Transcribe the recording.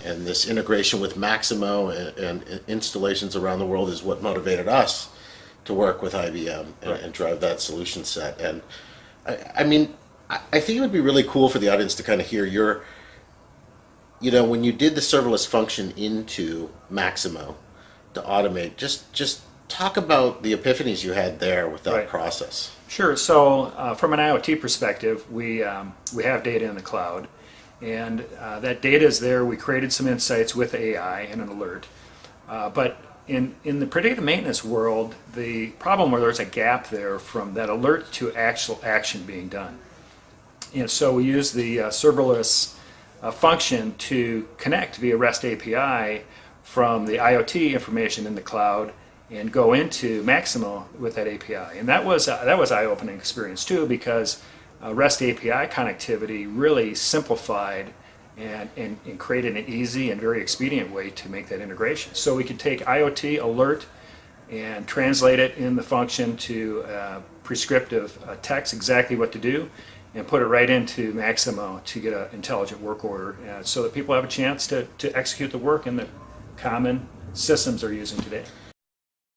and this integration with Maximo and installations around the world is what motivated us to work with IBM and drive that solution set. And I mean, I think it would be really cool for the audience to kind of hear your, when you did the serverless function into Maximo to automate, just talk about the epiphanies you had there with that process. Sure. So from an IoT perspective, we have data in the cloud, and that data is there. We created some insights with AI and an alert. But in the predictive maintenance world, the problem where there's a gap there from that alert to actual action being done. And so we use the serverless function to connect via REST API from the IoT information in the cloud and go into Maximo with that API. And that was eye-opening experience too, because REST API connectivity really simplified and created an easy and very expedient way to make that integration. So we could take IoT alert and translate it in the function to prescriptive text, exactly what to do, and put it right into Maximo to get an intelligent work order so that people have a chance to execute the work in the common systems they're using today.